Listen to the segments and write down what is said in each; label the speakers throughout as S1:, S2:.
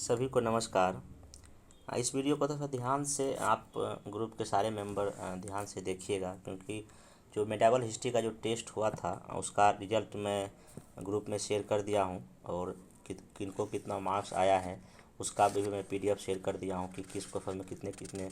S1: सभी को नमस्कार। इस वीडियो को थोड़ा ध्यान से आप ग्रुप के सारे मेंबर ध्यान से देखिएगा, क्योंकि जो मेडिवल हिस्ट्री का जो टेस्ट हुआ था उसका रिजल्ट मैं ग्रुप में शेयर कर दिया हूं, और किनको कितना मार्क्स आया है उसका भी मैं पीडीएफ शेयर कर दिया हूं कि किस क्वेश्चन में कितने कितने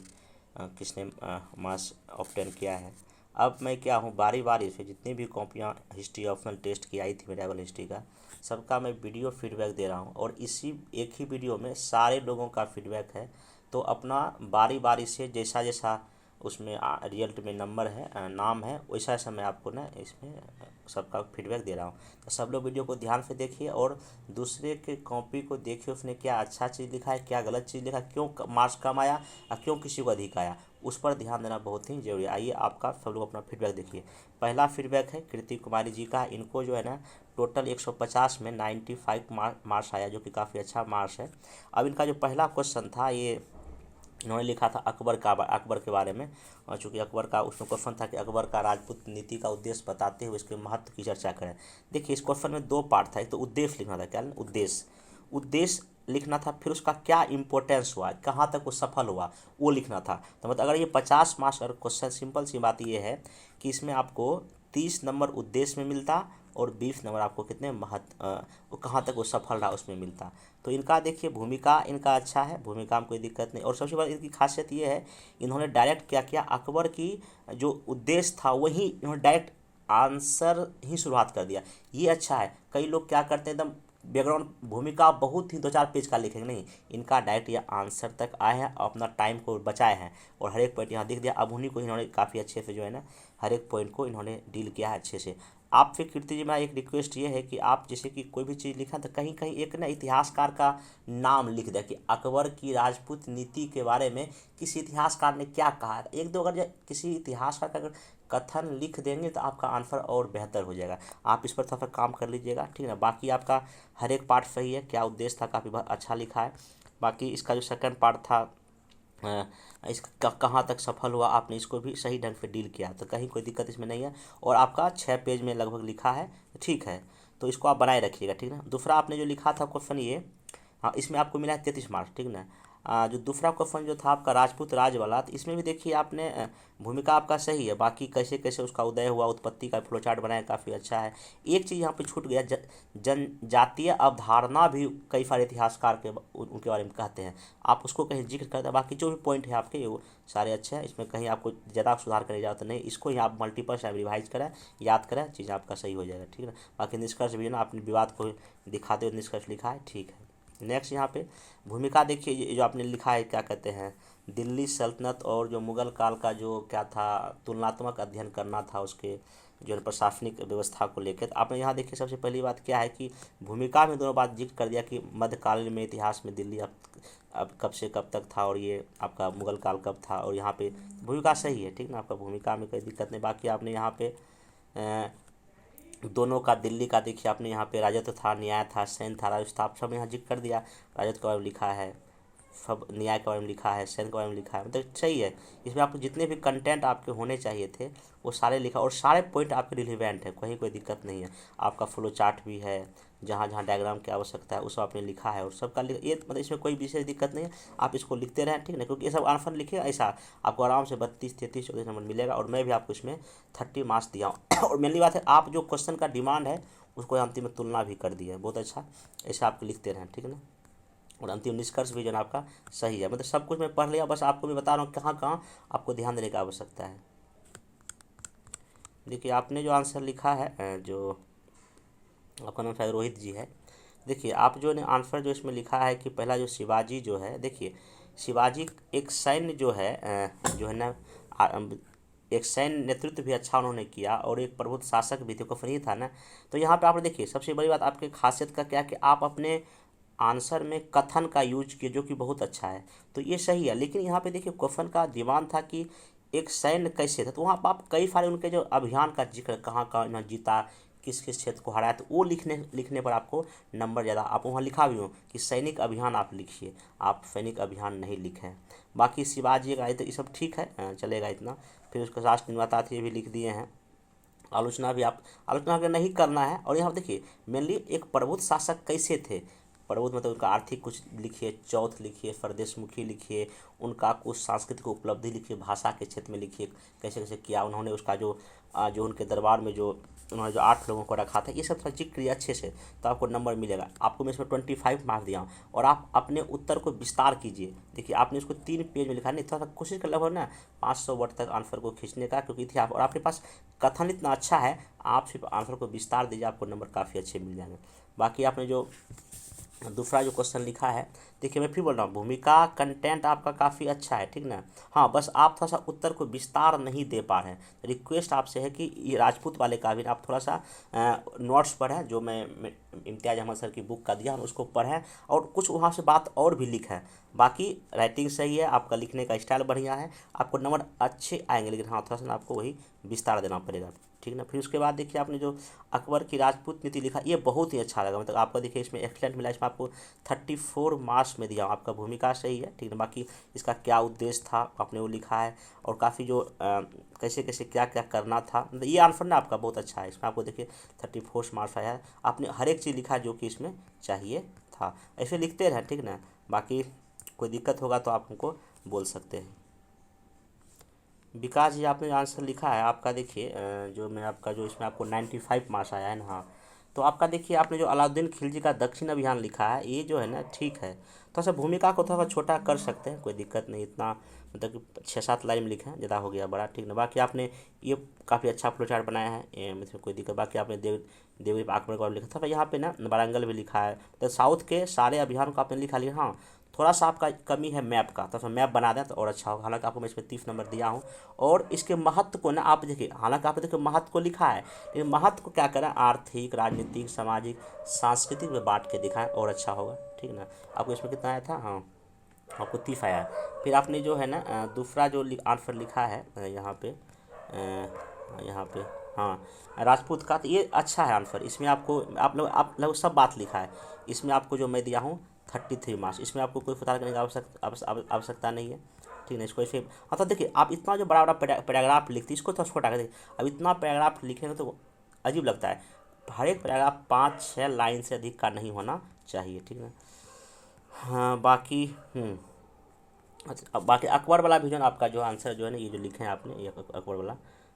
S1: किसने मार्क्स ऑब्टेन किया है। अब मैं क्या हूँ, बारी बारी से जितनी भी कॉपियाँ हिस्ट्री ऑप्शनल टेस्ट की आई थी मेडिवल हिस्ट्री का, सबका मैं वीडियो फीडबैक दे रहा हूँ, और इसी एक ही वीडियो में सारे लोगों का फीडबैक है। तो अपना बारी बारी से जैसा जैसा उसमें रिजल्ट में नंबर है, नाम है, वैसा वैसा मैं आपको ना इसमें सबका फीडबैक दे रहा हूँ। तो सब लोग वीडियो को ध्यान से देखिए और दूसरे के कॉपी को देखिए, उसने क्या अच्छा चीज़ लिखा है, क्या गलत चीज़ लिखा है, क्यों मार्क्स कम आया और क्यों किसी को अधिक आया, उस पर ध्यान देना बहुत ही जरूरी है। आइए आपका सब लोग अपना फीडबैक देखिए। पहला फीडबैक है कृति कुमारी जी का। इनको जो है ना टोटल 150 में 95 मार्क्स आया, जो कि काफ़ी अच्छा मार्क्स है। अब इनका जो पहला क्वेश्चन था, ये इन्होंने लिखा था अकबर के बारे में, और चूँकि अकबर का उसमें क्वेश्चन था कि अकबर का राजपूत नीति का उद्देश्य बताते हुए इसके महत्व की चर्चा करें। देखिए, इस क्वेश्चन में दो पार्ट था। एक तो उद्देश्य लिखना था, क्या उद्देश्य लिखना था, फिर उसका क्या इंपॉर्टेंस हुआ, कहाँ तक वो सफल हुआ, वो लिखना था। तो मतलब अगर ये 50 मार्क्स और क्वेश्चन, सिंपल सी बात ये है कि इसमें आपको 30 नंबर उद्देश्य में मिलता और 20 नंबर आपको कितने वो कहाँ तक वो सफल रहा उसमें मिलता। तो इनका देखिए भूमिका इनका अच्छा है, भूमिका में कोई दिक्कत नहीं। और सबसे बड़ी इनकी खासियत ये है, इन्होंने डायरेक्ट क्या किया, अकबर की जो उद्देश्य था वही इन्होंने डायरेक्ट आंसर ही शुरुआत कर दिया। ये अच्छा है। कई लोग क्या करते हैं, एकदम बैकग्राउंड भूमिका बहुत ही 2-4 पेज का लिखेंगे, नहीं, इनका डायरेक्ट ये आंसर तक आए हैं, अपना टाइम को बचाए हैं और हर एक पॉइंट यहाँ दिख दिया। अब उन्हीं को इन्होंने काफ़ी अच्छे से जो है ना हर एक पॉइंट को इन्होंने डील किया है अच्छे से। आपसे कीर्ति जी, मेरा एक रिक्वेस्ट ये है कि आप जैसे कि कोई भी चीज़ लिखा तो कहीं कहीं एक ना इतिहासकार का नाम लिख दें कि अकबर की राजपूत नीति के बारे में किसी इतिहासकार ने क्या कहा है। एक दो अगर किसी इतिहासकार का अगर कथन लिख देंगे तो आपका आंसर और बेहतर हो जाएगा। आप इस पर थोड़ा सा काम कर लीजिएगा, ठीक है ना। बाकी आपका हर एक पार्ट सही है, क्या उद्देश्य था काफ़ी अच्छा लिखा है। बाकी इसका जो सेकंड पार्ट था, इसका कहाँ तक सफल हुआ, आपने इसको भी सही ढंग से डील किया, तो कहीं कोई दिक्कत इसमें नहीं है। और आपका 6 पेज में लगभग लिखा है, ठीक है। तो इसको आप बनाए रखिएगा, ठीक ना। दूसरा आपने जो लिखा था क्वेश्चन ये, हाँ, इसमें आपको मिला है 33 मार्क्स, ठीक ना। जो दूसरा क्वेश्चन जो था आपका राजपूत राज वाला, तो इसमें भी देखिए आपने भूमिका आपका सही है, बाकी कैसे कैसे उसका उदय हुआ, उत्पत्ति का फ्लो चार्ट बनाया, काफ़ी अच्छा है। एक चीज़ यहाँ पे छूट गया, जनजातीय अवधारणा भी कई सारे इतिहासकार के उनके बारे में कहते हैं, आप उसको कहीं जिक्र करते हैं। बाकी जो भी पॉइंट है आपके वो सारे अच्छे हैं, इसमें कहीं आपको ज़्यादा सुधार करने की जरूरत नहीं। इसको ही आप मल्टीपल टाइम रिवाइज करें, याद करें, चीज़ आपका सही हो जाएगा, ठीक है ना। बाकी निष्कर्ष भी है ना, आपने विवाद को दिखाते हुए निष्कर्ष लिखा है, ठीक है। नेक्स्ट यहाँ पे भूमिका देखिए, ये जो आपने लिखा है, क्या कहते हैं, दिल्ली सल्तनत और जो मुगल काल का जो क्या था, तुलनात्मक अध्ययन करना था उसके जो है प्रशासनिक व्यवस्था को लेकर। तो आपने यहाँ देखिए सबसे पहली बात क्या है कि भूमिका में दोनों बात जिक्र कर दिया कि मध्यकालीन में इतिहास में दिल्ली अब कब से कब तक था, और ये आपका मुगल काल कब था, और यहाँ पे भूमिका सही है, ठीक ना, आपका भूमिका में कोई दिक्कत नहीं। बाकी आपने यहाँ पे दोनों का, दिल्ली का देखिए आपने यहाँ पे राजत्व था, न्याय था, सैन्य था, राजस्व था, सब यहाँ जिक्र कर दिया। राजत्व के बारे में लिखा है, सब न्याय के बारे में लिखा है, सैन्य के बारे में लिखा है, मतलब सही है। इसमें आपको जितने भी कंटेंट आपके होने चाहिए थे वो सारे लिखा, और सारे पॉइंट आपके रिलेवेंट है, कहीं कोई दिक्कत नहीं है। आपका फ्लो चार्ट भी है, जहाँ जहाँ डायग्राम की आवश्यकता है वो सब आपने लिखा है, और सबका ये मतलब इसमें कोई विशेष दिक्कत नहीं है। आप इसको लिखते रहें, ठीक है ना, क्योंकि ये सब आंसर लिखे ऐसा आपको आराम से 32, 33, 34 नंबर मिलेगा। और मैं भी आपको इसमें 30 मार्क्स दिया हूँ और मेनली बात है, आप जो क्वेश्चन का डिमांड है उसको अंतिम में तुलना भी कर दी है, बहुत अच्छा। ऐसा आप लिखते रहें, ठीक है ना। और अंतिम निष्कर्ष भी जो है आपका सही है, मतलब सब कुछ मैं पढ़ लिया, बस आपको मैं बता रहा हूँ कहाँ कहाँ आपको ध्यान देने की आवश्यकता है। देखिए आपने जो आंसर लिखा है, जो आपका नाम शायद रोहित जी है, देखिए आप जो ने आंसर जो इसमें लिखा है कि पहला जो शिवाजी जो है, देखिए शिवाजी एक सैन्य जो है, जो है ना, एक सैन्य नेतृत्व भी अच्छा उन्होंने किया और एक प्रबुद्ध शासक भी थे, कफन ही था ना। तो यहाँ पे आपने देखिए सबसे बड़ी बात आपके खासियत का क्या कि आप अपने आंसर में कथन का यूज किए, जो कि बहुत अच्छा है, तो ये सही है। लेकिन यहाँ पे देखिए क्वेश्चन का डिमांड था कि एक सैन्य कैसे था, तो वहाँ पर आप कई सारे उनके जो अभियान का जिक्र, कहाँ कहाँ इन्होंने जीता, किस किस क्षेत्र को हराया, तो वो लिखने लिखने पर आपको नंबर ज़्यादा, आप वहाँ लिखा भी हो कि सैनिक अभियान आप लिखिए, आप सैनिक अभियान नहीं लिखे। बाकी शिवाजी का तो ये सब ठीक है, चलेगा इतना। फिर उसके राष्ट्र निर्माता थे, ये भी लिख दिए हैं। आलोचना भी आप, आलोचना अगर नहीं करना है, और यहाँ देखिए मेनली एक प्रबुद्ध शासक कैसे थे, प्रबुद्ध मतलब उनका आर्थिक कुछ लिखिए, चौथ लिखिए, परदेशमुखी लिखिए, उनका कुछ सांस्कृतिक उपलब्धि लिखिए, भाषा के क्षेत्र में लिखिए, कैसे कैसे किया उन्होंने, उसका जो उनके दरबार में जो उन्होंने जो 8 लोगों को रखा था, ये सब थोड़ा जिक्र करिए अच्छे से, तो आपको नंबर मिलेगा। आपको मैं इसमें 25 मार्क्स दिया हूँ। और आप अपने उत्तर को विस्तार कीजिए। देखिए आपने इसको 3 पेज में लिखा, नहीं थोड़ा सा कोशिश कर लगभग ना 500 वर्ड तक आंसर को खींचने का, क्योंकि इतिहास और आपके पास कथन इतना अच्छा है, आप सिर्फ आंसर को विस्तार दीजिए, आपको नंबर काफ़ी अच्छे मिल जाएंगे। बाकी आपने जो दूसरा जो क्वेश्चन लिखा है, देखिए मैं फिर बोल रहा हूँ, भूमिका कंटेंट आपका काफ़ी अच्छा है, ठीक ना। हाँ, बस आप थोड़ा सा उत्तर को विस्तार नहीं दे पा रहे हैं। तो रिक्वेस्ट आपसे है कि ये राजपूत वाले का भी आप थोड़ा सा नोट्स पढ़ें, जो मैं इम्तियाज़ अहमद सर की बुक का दिया हूँ, उसको पढ़ें और कुछ वहाँ से बात और भी लिखें। बाकी राइटिंग सही है, आपका लिखने का स्टाइल बढ़िया है, आपको नंबर अच्छे आएंगे, लेकिन हाँ थोड़ा सा ना आपको वही विस्तार देना पड़ेगा, ठीक ना। फिर उसके बाद देखिए आपने जो अकबर की राजपूत नीति लिखा, ये बहुत ही अच्छा लगा, मतलब आपका देखिए इसमें एक्सलेंट मिला, इसमें आपको 34 मार्क्स में दिया। आपका भूमिका सही है, ठीक है। बाकी इसका क्या उद्देश्य था आपने वो लिखा है, और काफ़ी जो कैसे कैसे क्या क्या करना था, मतलब ये आंसर ना आपका बहुत अच्छा है। इसमें आपको देखिए 34 मार्क्स आया है, आपने हर एक चीज़ लिखा जो कि इसमें चाहिए था। ऐसे लिखते रहें, ठीक ना। बाकी कोई दिक्कत होगा तो आप हमको बोल सकते हैं। विकास जी आपने आंसर लिखा है आपका, देखिए जो मैं आपका जो इसमें आपको 95 मार्क्स आया है ना। हाँ, तो आपका देखिए आपने जो अलाउद्दीन खिलजी का दक्षिण अभियान लिखा है, ये जो है ना ठीक है, थोड़ा सा भूमिका को थोड़ा छोटा कर सकते हैं, कोई दिक्कत नहीं, इतना मतलब कि 6-7 लाइन में लिखे हैं, ज़्यादा हो गया बड़ा, ठीक ना। बाकी आपने ये काफ़ी अच्छा फ्लो चार्ट बनाया है, मतलब कोई दिक्कत। बाकी आपने देवरी अकबर को लिखा था, तो यहाँ पे ना वारंगल भी लिखा है, तो साउथ के सारे अभियान को आपने लिखा लिया। हाँ, थोड़ा सा आपका कमी है मैप का, तो मैप बना दें तो और अच्छा होगा। हालांकि आपको मैं इसमें 30 नंबर दिया हूँ, और इसके महत्व को ना आप देखिए, हालांकि आपने देखिए महत्व को लिखा है, लेकिन महत्व को क्या करें, आर्थिक, राजनीतिक, सामाजिक, सांस्कृतिक में बांट के दिखाएं और अच्छा होगा, ठीक ना। आपको इसमें कितना आया था, हाँ आपको 30 आया है। फिर आपने जो है ना दूसरा जो आंसर लिखा है यहाँ पे हाँ राजपूत का, तो ये अच्छा है आंसर। इसमें आपको आप लोग सब बात लिखा है। इसमें आपको जो मैं दिया हूँ 33 मार्क्स, इसमें आपको कोई सुधार करने की आवश्यकता नहीं है, ठीक है। इसको ऐसे हाँ, तो देखिए आप इतना जो बड़ा बड़ा पैराग्राफ लिखते, इसको थोड़ा छोटा कर देखिए। अब इतना पैराग्राफ लिखेंगे तो अजीब लगता है। हर एक पैराग्राफ 5-6 लाइन से अधिक का नहीं होना चाहिए, ठीक है। हाँ बाकी अच्छा, अब बाकी अकबर वाला भी जो है ना, आपका जो आंसर जो है ना, ये जो लिखे हैं आपने, ये अकबर वाला,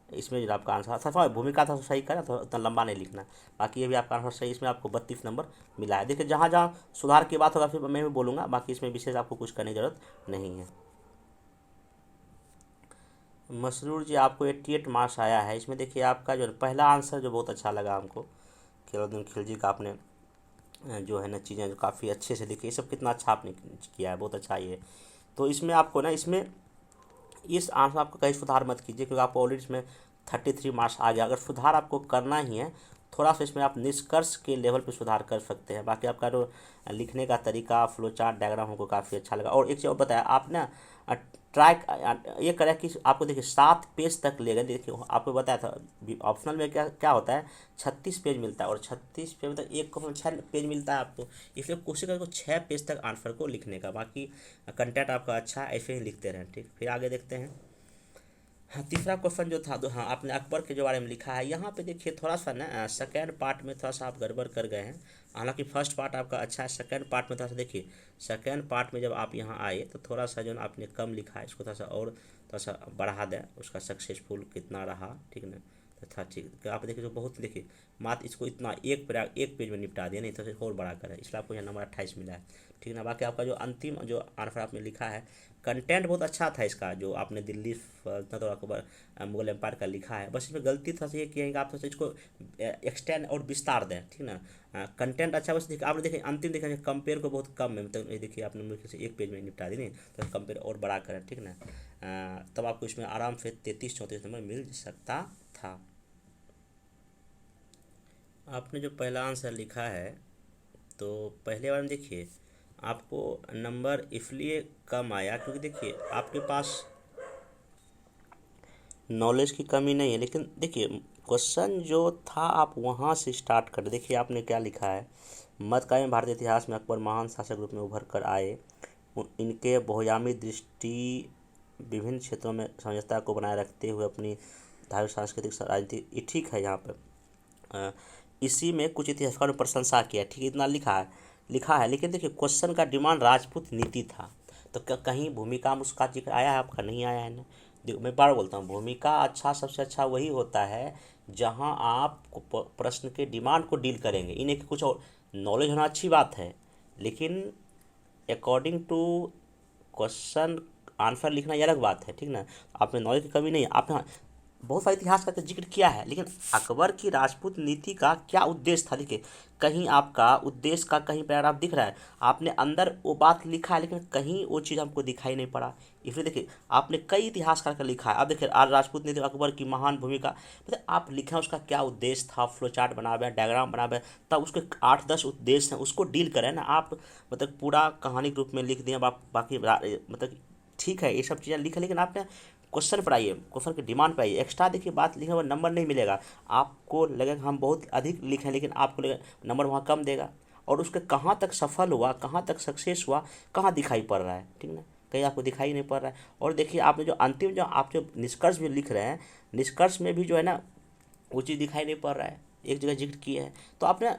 S1: इसमें जो आपका आंसर था, भूमिका था सही करा, तो उतना लंबा नहीं लिखना। बाकी ये भी आपका आंसर सही, इसमें आपको 32 नंबर मिला है। देखिए जहाँ जहाँ सुधार की बात होगा फिर मैं भी बोलूँगा, बाकी इसमें विशेष आपको कुछ करने की जरूरत नहीं है। मसरूर जी आपको 88 मार्क्स आया है। इसमें देखिए आपका जो पहला आंसर जो बहुत अच्छा लगा हमको, खिलौदीन खिलजी का आपने जो है ना चीज़ें जो काफ़ी अच्छे से देखिए, ये सब कितना अच्छा आपने किया है, बहुत अच्छा ये। तो इसमें आपको ना इसमें इस आंसर आपको कहीं सुधार मत कीजिए, क्योंकि आपको ऑलरेडी इसमें 33 मार्क्स आ गया। अगर सुधार आपको करना ही है, थोड़ा सा इसमें आप निष्कर्ष के लेवल पे सुधार कर सकते हैं। बाकी आपका जो लिखने का तरीका, फ्लो चार्ट, डायग्राम हमको काफ़ी अच्छा लगा। और एक चीज़ और बताया आप ना, ट्राई ये करें कि आपको देखिए 7 पेज तक ले गए। देखिए आपको बताया था ऑप्शनल में क्या क्या होता है, 36 पेज मिलता है, और 36 पेज मतलब एक को 6 पेज मिलता है आपको, इसलिए कोशिश करें 6 पेज तक आंसर को लिखने का। बाकी कंटेंट आपका अच्छा है, ऐसे ही लिखते रहें, ठीक। फिर आगे देखते हैं। हाँ, तीसरा क्वेश्चन जो था, हाँ आपने अकबर के जो बारे में लिखा है, यहाँ पे देखिए थोड़ा सा ना सेकेंड पार्ट में थोड़ा सा आप गड़बड़ कर गए हैं। हालांकि फर्स्ट पार्ट आपका अच्छा है, सेकेंड पार्ट में थोड़ा सा देखिए, सेकेंड पार्ट में जब आप यहाँ आए तो थोड़ा सा जो ना आपने कम लिखा है, इसको थोड़ा सा और थोड़ा सा बढ़ा दें, उसका सक्सेसफुल कितना रहा, ठीक ना। तो था ठीक, तो आप देखिए जो बहुत देखिए मात्र इसको इतना एक पेज में निपटा दिया, नहीं तो और बड़ा करें, इसलिए आपको यहाँ नंबर 28 मिला है, ठीक ना। बाकी आपका जो अंतिम जो आंसर आपने लिखा है, कंटेंट बहुत अच्छा था इसका, जो आपने दिल्ली सल्तनत और अकबर मुगल एम्पायर का लिखा है। बस इसमें गलती थोड़ा सा ये किया है कि आप थोड़ा सा इसको एक्सटेंड और विस्तार दें, ठीक ना। कंटेंट अच्छा, बस देखिए आपने देखिए अंतिम देखा कंपेयर को बहुत कम है, मतलब ये देखिए आपने मुझे से एक पेज में निपटा दी, नहीं तो कंपेयर और बड़ा करें, ठीक ना। तब आपको इसमें आराम से 33-34 नंबर मिल सकता था। आपने जो पहला आंसर लिखा है, तो पहले बार में देखिए आपको नंबर इसलिए कम आया क्योंकि देखिए आपके पास नॉलेज की कमी नहीं है, लेकिन देखिए क्वेश्चन जो था आप वहाँ से स्टार्ट कर। देखिए आपने क्या लिखा है, मध्यकालीन में भारतीय इतिहास में अकबर महान शासक रूप में उभर कर आए। इनके बहुआयामी दृष्टि विभिन्न क्षेत्रों में समझौता को बनाए रखते हुए अपनी धार्मिक, सांस्कृतिक, राजनीतिक, ठीक है यहाँ पर इसी में कुछ इतिहासकारों ने प्रशंसा किया, ठीक है, इतना लिखा है। लिखा है, लेकिन देखिए क्वेश्चन का डिमांड राजपूत नीति था, तो कहीं भूमिका में उसका जिक्र आया है आपका? नहीं आया है ना। देखो मैं बार बोलता हूँ, भूमिका अच्छा सबसे अच्छा वही होता है जहाँ आप प्रश्न के डिमांड को डील करेंगे। इन्हें कुछ और नॉलेज होना अच्छी बात है, लेकिन अकॉर्डिंग टू क्वेश्चन आंसर लिखना ये अलग बात है, ठीक ना। आपने नॉलेज की कमी नहीं है, आपने बहुत सारे इतिहास का तो जिक्र किया है, लेकिन अकबर की राजपूत नीति का क्या उद्देश्य था? देखिए कहीं आपका उद्देश्य का कहीं पैराग्राफ दिख रहा है, आपने अंदर वो बात लिखा है, लेकिन कहीं वो चीज़ हमको दिखाई नहीं पड़ा। इसलिए देखिए आपने कई इतिहासकार का लिखा है, अब देखिए आज राजपूत नीति अकबर की महान भूमिका, मतलब आप लिखें उसका क्या उद्देश्य था, फ्लो चार्ट बना हुआ है, डायग्राम बना हुआ है, तब उसके 8-10 उद्देश्य हैं, उसको डील करें ना आप। मतलब पूरा कहानी के रूप में लिख दिए बाकी मतलब ठीक है ये सब चीज़ें लिखें, लेकिन आपने क्वेश्चन पर आइए, क्वेश्चन की डिमांड पर आइए। एक्स्ट्रा देखिए बात लिखे हुआ नंबर नहीं मिलेगा, आपको लगेगा हम बहुत अधिक लिखें, लेकिन आपको लगेगा नंबर वहाँ कम देगा। और उसके कहाँ तक सफल हुआ, कहाँ तक सक्सेस हुआ, कहाँ दिखाई पड़ रहा है, ठीक ना, कहीं आपको दिखाई नहीं पड़ रहा है। और देखिए आपने जो अंतिम जो आप जो निष्कर्ष भी लिख रहे हैं, निष्कर्ष में भी जो है ना वो चीज़ दिखाई नहीं पड़ रहा है, एक जगह जिक्र किए हैं। तो आपने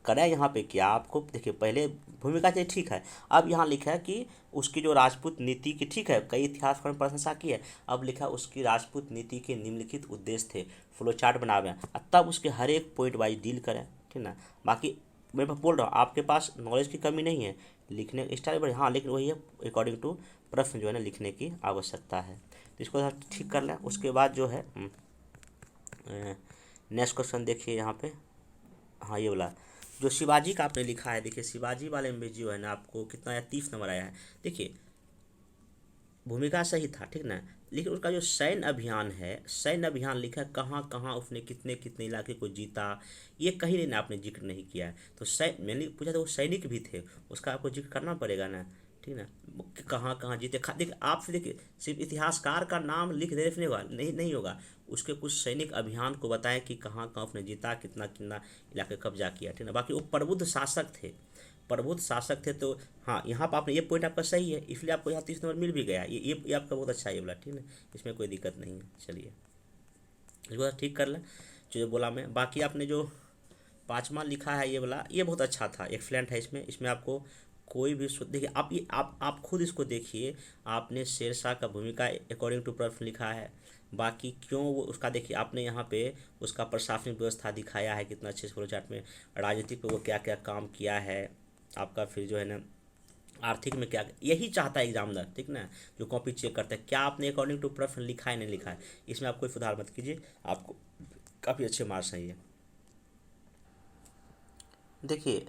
S1: करें यहाँ पे क्या, आपको देखिए पहले भूमिका चाहिए, ठीक है, अब यहाँ लिखा है कि उसकी जो राजपूत नीति की, ठीक है, कई इतिहासकारों ने प्रशंसा की है, अब लिखा है उसकी राजपूत नीति के निम्नलिखित उद्देश्य थे, फ्लो चार्ट बना हुए हैं, तब उसके हर एक पॉइंट वाइज डील करें, ठीक ना। बाकी मैं बोल रहा हूँ आपके पास नॉलेज की कमी नहीं है, लिखने स्टाइल बड़े, हाँ, लेकिन वही है अकॉर्डिंग टू प्रश्न जो है ना लिखने की आवश्यकता है, तो इसको ठीक कर लें। उसके बाद जो है नेक्स्ट क्वेश्चन देखिए यहाँ पे, हाँ ये वाला जो शिवाजी का आपने लिखा है, देखिए शिवाजी वाले में भी जो है ना आपको कितना आया, 30 नंबर आया है। देखिए भूमिका सही था, ठीक ना, लेकिन उसका जो सैन्य अभियान है, सैन्य अभियान लिखा है, कहाँ कहाँ उसने कितने कितने इलाके को जीता, ये कहीं नहीं ना आपने जिक्र नहीं किया है। तो सैन्य मैंने पूछा था वो सैनिक भी थे, उसका आपको जिक्र करना पड़ेगा ना, ठीक ना, कि कहाँ कहाँ जीते। देखिए आपसे देखिए सिर्फ इतिहासकार का नाम लिख देने से नहीं होगा, नहीं होगा, उसके कुछ सैनिक अभियान को बताएं कि कहाँ कहाँ उसने जीता, कितना कितना इलाके कब्जा किया, ठीक ना। बाकी वो प्रबुद्ध शासक थे, प्रबुद्ध शासक थे, तो हाँ यहाँ पर आपने ये पॉइंट आपका सही है, इसलिए आपको यहाँ 30 नंबर मिल भी गया, ये आपका बहुत अच्छा है ये बोला, ठीक है, इसमें कोई दिक्कत नहीं है। चलिए इसको ठीक कर लें जो बोला मैं। बाकी आपने जो 5वां लिखा है ये वाला, ये बहुत अच्छा था, एक्सलेंट है। इसमें आपको कोई भी देखिए आप ये आप खुद इसको देखिए, आपने शेरशाह का भूमिका अकॉर्डिंग टू प्रश्न लिखा है, बाकी क्यों वो उसका देखिए आपने यहाँ पे उसका प्रशासनिक व्यवस्था दिखाया है कितना अच्छे से फ्लो चार्ट में, राजनीतिक पे वो क्या क्या काम किया है आपका, फिर जो है ना आर्थिक में क्या, यही चाहता है एग्जामिनर, ठीक ना, जो कॉपी चेक करता है क्या आपने अकॉर्डिंग टू प्रश्न लिखा है नहीं लिखा है। इसमें आप कोई सुधार मत कीजिए, आपको काफ़ी अच्छे मार्क्स हैं ये। देखिए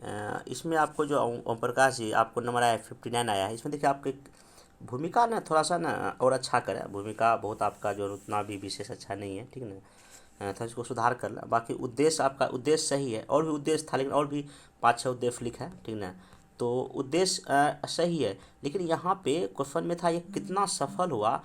S1: इसमें आपको जो ओम प्रकाश जी आपको नंबर आया है 59 आया है। इसमें देखिए आपके भूमिका ना थोड़ा सा ना और अच्छा करें, भूमिका बहुत आपका जो उतना भी विशेष अच्छा नहीं है, ठीक ना, थोड़ा इसको सुधार कर लें। बाकी उद्देश्य आपका उद्देश्य सही है, और भी उद्देश्य था, लेकिन और भी 5-6 उद्देश्य लिखा है, ठीक ना, तो उद्देश्य सही है, लेकिन यहाँ पे क्वेश्चन में था ये कितना सफल हुआ,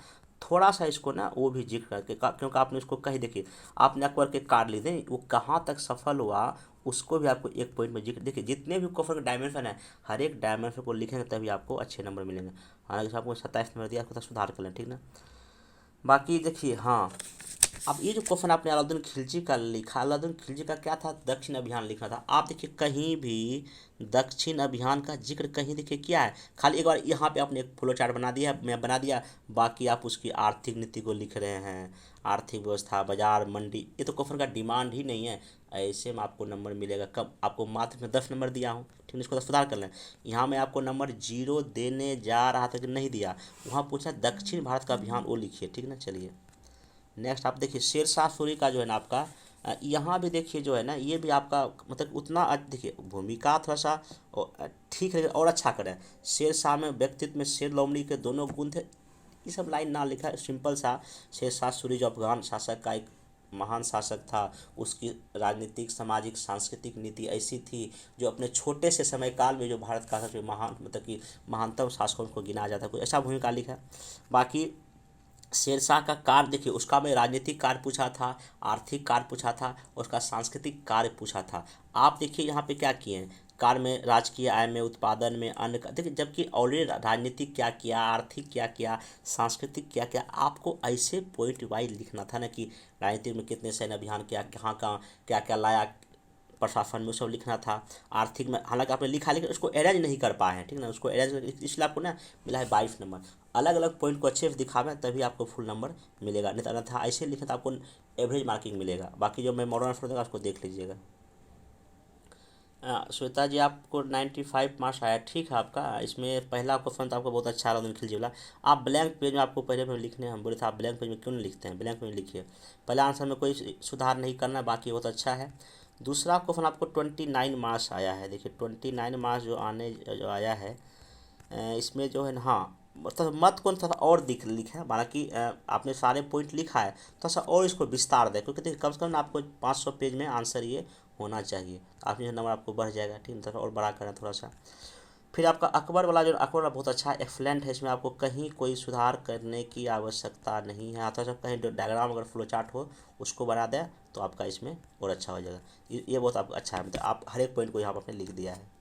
S1: थोड़ा सा इसको ना वो भी जिक्र करके क्योंकि आपने इसको कही, देखिए आपने अकबर के कार्ड ली थी, वो कहाँ तक सफल हुआ उसको भी आपको एक पॉइंट में जिक्र, देखिए जितने भी क्वेश्चन के डायमेंशन है हर एक डायमेंशन को लिखेंगे तभी आपको अच्छे नंबर मिलेंगे। हालांकि आपको 27 नंबर दिया, आपको सुधार कर लें, ठीक ना। बाकी देखिए हाँ, अब ये जो क्वेश्चन आपने अलाउद्दीन खिलजी का लिखा, अलाउद्दीन खिलजी का क्या था, दक्षिण अभियान लिखना था। आप देखिए कहीं भी दक्षिण अभियान का जिक्र कहीं देखिए क्या है, खाली एक बार यहाँ पे आपने एक फ्लो चार्ट बना दिया, मैं बना दिया, बाकी आप उसकी आर्थिक नीति को लिख रहे हैं, आर्थिक व्यवस्था, बाजार, मंडी, ये तो क्वेश्चन का डिमांड ही नहीं है। ऐसे में आपको नंबर मिलेगा कब, आपको मात्र में 10 नंबर दिया हूँ, ठीक है, इसको सुधार कर लें। यहाँ मैं आपको नंबर 0 देने जा रहा था कि नहीं दिया, वहाँ पूछा दक्षिण भारत का अभियान, वो लिखिए, ठीक ना। चलिए नेक्स्ट आप देखिए शेरशाह सूरी का जो है ना आपका यहाँ भी देखिए जो है ना ये भी आपका मतलब उतना देखिए भूमिका थोड़ा सा ठीक है और अच्छा करें। शेरशाह में व्यक्तित्व में शेर लोमड़ी के दोनों गुण थे, ये सब लाइन ना लिखा है, सिंपल सा शेरशाह सूरी जो अफगान शासक का एक महान शासक था, उसकी राजनीतिक सामाजिक सांस्कृतिक नीति ऐसी थी जो अपने छोटे से समय काल में जो भारत का सबसे महान मतलब कि महानतम शासकों को गिना जाता है, कुछ ऐसा भूमिका लिखा है। बाकी शेरशाह का कार्य देखिए, उसका मैं राजनीतिक कार्य पूछा था, आर्थिक कार्य पूछा था, उसका सांस्कृतिक कार्य पूछा था। आप देखिए यहाँ पे क्या किए हैं, कार्य में राजकीय आय में, उत्पादन में, अन्न का देखिए, जबकि ऑलरेडी राजनीतिक क्या किया, आर्थिक क्या किया, सांस्कृतिक क्या किया, आपको ऐसे पॉइंट वाइज लिखना था ना कि राजनीतिक में कितने सैन्य अभियान किया, कहाँ कहाँ क्या क्या लाया, प्रशासन में सब लिखना था, आर्थिक में हालांकि आपने लिखा लेकिन उसको अरेंज नहीं कर पाए हैं, ठीक ना, उसको अरेंज इसलिए आपको ना मिला है 22 नंबर। अलग अलग पॉइंट को अच्छे से दिखावें तभी आपको फुल नंबर मिलेगा, नहीं तो अन्यथा ऐसे लिखे तो आपको एवरेज मार्किंग मिलेगा। बाकी जो मैं मॉडल आंसर देगा उसको देख लीजिएगा। श्वेता जी आपको 95 मार्क्स आया, ठीक है आपका। इसमें पहला क्वेश्चन तो आपको बहुत अच्छा रहा निखिल जी वाला। आप ब्लैंक पेज में आपको पहले में लिखने हम बोले थे, आप ब्लैंक पेज में क्यों नहीं लिखते हैं, ब्लैंक पेज में लिखिए। पहला आंसर में कोई सुधार नहीं करना, बाकी बहुत अच्छा है। दूसरा क्वेश्चन आपको 29 मार्क्स आया है। देखिए 29 मार्क्स जो आया है, इसमें जो है ना, हाँ मतलब मत कौन थोड़ा और लिखा है, हालांकि आपने सारे पॉइंट लिखा है, थोड़ा सा और इसको विस्तार दें, क्योंकि देखिए कम से कम ना आपको 500 पेज में आंसर ये होना चाहिए, तो आप ये नंबर आपको बढ़ जाएगा, ठीक है, थोड़ा और बड़ा करें थोड़ा सा। फिर आपका अकबर वाला, जो अकबर वाला बहुत अच्छा है, एक्सलेंट है, इसमें आपको कहीं कोई सुधार करने की आवश्यकता नहीं है। थोड़ा सा कहीं डायग्राम अगर फ्लो चार्ट हो उसको बना दें तो आपका इसमें और अच्छा हो जाएगा। ये बहुत आपका अच्छा है, मतलब आप हर एक पॉइंट को यहाँ पर आपने लिख दिया है।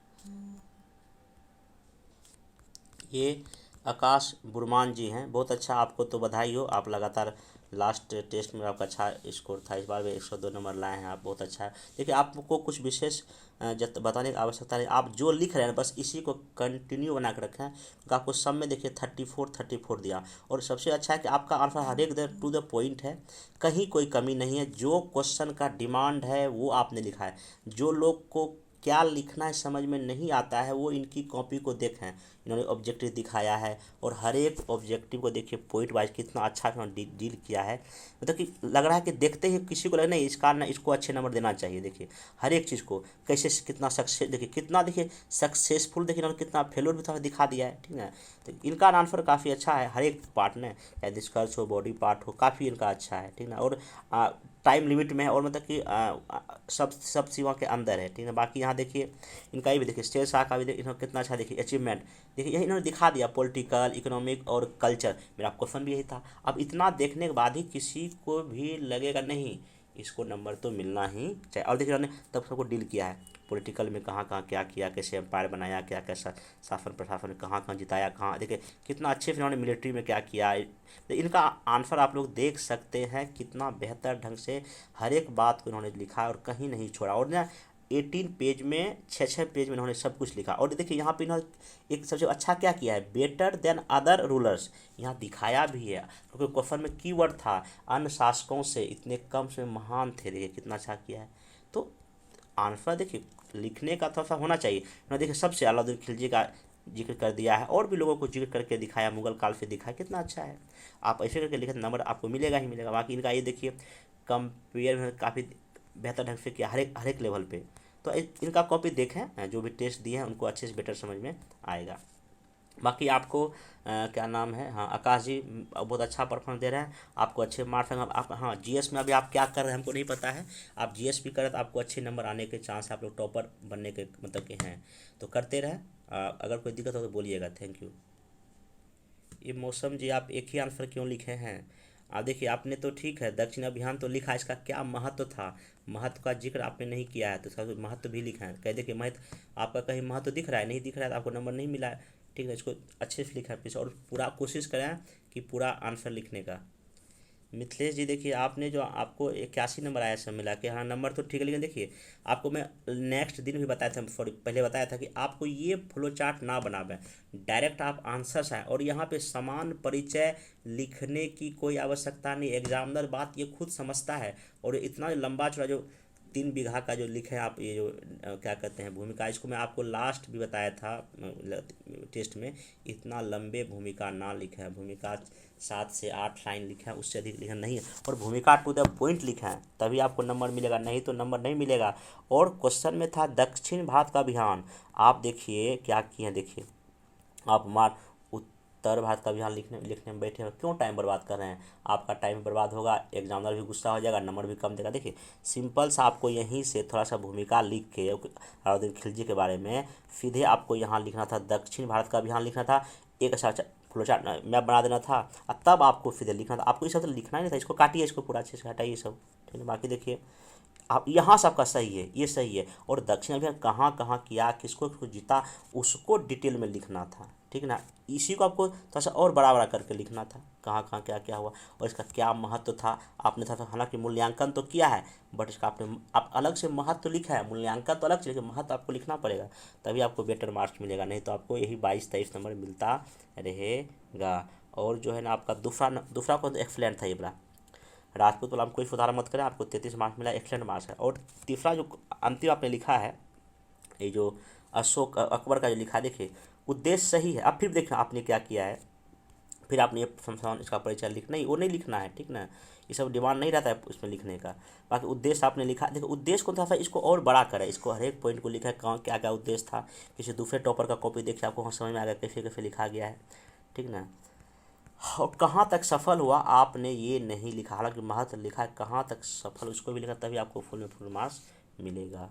S1: ये आकाश बुरमान जी हैं, बहुत अच्छा, आपको तो बधाई हो, आप लगातार लास्ट टेस्ट में आपका अच्छा स्कोर था, इस बार भी 102 नंबर लाए हैं आप, बहुत अच्छा है। देखिए आपको कुछ विशेष बताने की आवश्यकता नहीं, आप जो लिख रहे हैं बस इसी को कंटिन्यू बना कर रखें, क्योंकि आपको सब में देखिए 34 दिया, और सबसे अच्छा है कि आपका आंसर हर एक टू द पॉइंट है, कहीं कोई कमी नहीं है। जो क्वेश्चन का डिमांड है वो आपने लिखा है। जो लोग को क्या लिखना है समझ में नहीं आता है वो इनकी कॉपी को देखें, इन्होंने ऑब्जेक्टिव दिखाया है, और हर एक ऑब्जेक्टिव को देखिए पॉइंट वाइज कितना अच्छा इन्होंने डील किया है, मतलब कि लग रहा है कि देखते ही किसी को लगे नहीं इसका ना इसको अच्छे नंबर देना चाहिए। देखिए हर एक चीज़ को कैसे कितना सक्सेस, देखिए कितना, देखिए सक्सेसफुल, देखिए इन्होंने कितना फेलोर भी थोड़ा दिखा दिया है, ठीक है। तो इनका आंसर काफ़ी अच्छा है, हर एक पार्ट में, चाहे डिस्कर्स हो, बॉडी पार्ट हो, काफ़ी इनका अच्छा है, ठीक ना। और टाइम लिमिट में है, और मतलब कि सब सीमा के अंदर है, ठीक है। बाकी यहाँ देखिए इनका ये भी देखिए स्टेट शाह का भी इन्होंने कितना अच्छा देखिए अचीवमेंट, देखिए यही इन्होंने दिखा दिया, पॉलिटिकल, इकोनॉमिक और कल्चर। मेरा क्वेश्चन भी यही था। अब इतना देखने के बाद ही किसी को भी लगेगा नहीं इसको नंबर तो मिलना ही चाहिए, और देखिए उन्होंने तब सबको डील किया है, पॉलिटिकल में कहाँ कहाँ क्या किया, कैसे एम्पायर बनाया, क्या कैसा शासन प्रशासन में कहाँ कहाँ जिताया, कहाँ देखिए कितना अच्छे से इन्होंने मिलिट्री में क्या किया। तो इनका आंसर आप लोग देख सकते हैं कितना बेहतर ढंग से हर एक बात को इन्होंने लिखा और कहीं नहीं छोड़ा, और ना 18 पेज में 6 पेज में इन्होंने सब कुछ लिखा। और देखिए यहाँ पे इन्होंने एक सबसे अच्छा क्या किया है, बेटर देन अदर रूलर्स, यहाँ दिखाया भी है, क्योंकि क्वेश्चन में कीवर्ड था अन्य शासकों से इतने कम से महान थे, देखिए कितना अच्छा किया है। तो आंसर देखिए लिखने का थोड़ा सा होना चाहिए। उन्होंने देखिए सबसे अलाउद्दीन खिलजी का जिक्र कर दिया है, और भी लोगों को जिक्र करके दिखाया, मुगल काल से दिखाया, कितना अच्छा है। आप ऐसे करके लिखे नंबर आपको मिलेगा ही मिलेगा। बाकी इनका ये देखिए कंपेयर में काफ़ी बेहतर ढंग से किया हर एक लेवल पे। तो इनका कॉपी देखें, जो भी टेस्ट दिए हैं उनको अच्छे से बेटर समझ में आएगा। बाकी आपको क्या नाम है, हाँ आकाश जी बहुत अच्छा परफॉर्मेंस दे रहे हैं, आपको अच्छे मार्क्स हैं। आप हाँ जीएस में अभी आप क्या कर रहे हैं हमको नहीं पता है, आप जीएस भी करें तो आपको अच्छे नंबर आने के चांस है, आप लोग टॉपर बनने के मतलब के हैं, तो करते रहें। अगर कोई दिक्कत हो तो बोलिएगा। Thank you. ये मौसम जी आप एक ही आंसर क्यों लिखे हैं, आप देखिए आपने तो ठीक है दक्षिण अभियान तो लिखा, इसका क्या महत्व था, महत्व का जिक्र आपने नहीं किया है, तो इसका महत्व भी लिखा है, कह देखिए महत्व आपका कहीं महत्व दिख रहा है, नहीं दिख रहा है तो आपको नंबर नहीं मिला है, ठीक है। इसको अच्छे से लिखा है प्लीज़, और पूरा कोशिश करें कि पूरा आंसर लिखने का। मिथिलेश जी देखिए आपने जो आपको 81 नंबर आया सब मिला के, हाँ नंबर तो ठीक है, लेकिन देखिए आपको मैं नेक्स्ट दिन भी बताया था, सॉरी पहले बताया था कि आपको ये फ्लो चार्ट ना बनावें, डायरेक्ट आप आंसर्स आए, और यहाँ पे समान परिचय लिखने की कोई आवश्यकता नहीं, एग्जामिनर बात ये खुद समझता है। और इतना लंबा चौड़ा जो 3 बीघा का जो लिखे आप, ये जो क्या कहते हैं भूमिका, इसको मैं आपको लास्ट भी बताया था टेस्ट में, इतना लंबे भूमिका ना लिखे हैं, भूमिका 7 से 8 लाइन लिखा है, उससे अधिक लिखा नहीं है, और भूमिका टू द पॉइंट लिखा है तभी आपको नंबर मिलेगा, नहीं तो नंबर नहीं मिलेगा। और क्वेश्चन में था दक्षिण भारत का अभियान, आप देखिए क्या किए हैं, देखिए आप मार उत्तर भारत का अभियान लिखने में बैठे हो, क्यों टाइम बर्बाद कर रहे हैं, आपका टाइम बर्बाद होगा, एग्जामिनर भी गुस्सा हो जाएगा, नंबर भी कम देगा। देखिए सिंपल सा आपको यहीं से थोड़ा सा भूमिका लिख के अलाउद्दीन खिलजी के बारे में सीधे आपको यहाँ लिखना था, दक्षिण भारत का अभियान लिखना था, एक अच्छा फ्लो चार्ट मैप बना देना था, और तब आपको सीधे लिखना था, आपको ये सब तो लिखना ही नहीं था, इसको काटिए, इसको पूरा अच्छे से हटाइए सब, ठीक है। बाकी देखिए आप यहाँ सबका सही है, ये सही है, और दक्षिण अभियान कहाँ कहाँ किया, किसको किसको जीता, उसको डिटेल में लिखना था, ठीक ना। इसी को आपको थोड़ा सा और बड़ा बड़ा करके लिखना था, कहाँ कहाँ क्या क्या हुआ और इसका क्या महत्व था। आपने था हालांकि मूल्यांकन तो किया है, बट इसका आप अलग से महत्व लिखा है, मूल्यांकन तो अलग से, लेकिन महत्व आपको लिखना पड़ेगा, तभी आपको बेटर मार्क्स मिलेगा, नहीं तो आपको यही 22-23 नंबर मिलता रहेगा। और जो है ना आपका दूसरा को एक्सलेंट था ये बड़ा, राजपूत वाला हम कोई सुधार मत करें, आपको 33 मार्क्स मिला, एक्सलेंट मार्क्स है। और तीसरा जो अंतिम आपने लिखा है, ये जो अशोक अकबर का जो लिखा, देखिए उद्देश्य सही है। अब फिर देखना आपने क्या किया है, फिर आपने ये इसका परिचय लिखना ही, वो नहीं लिखना है, ठीक ना। ये सब डिमांड नहीं रहता है उसमें लिखने का। बाकी उद्देश्य आपने लिखा, देखो उद्देश्य कौन था, इसको और बड़ा करें, इसको हर एक पॉइंट को लिखा है, कहाँ क्या क्या उद्देश्य था। किसी दूसरे टॉपर का कॉपी देखिए, आपको समझ में आ गया कैसे कैसे लिखा गया है, ठीक ना। और कहाँ तक सफल हुआ आपने ये नहीं लिखा, हालांकि महत्व लिखा है, कहाँ तक सफल उसको भी लिखा, तभी आपको फुल में फुल मार्क्स मिलेगा।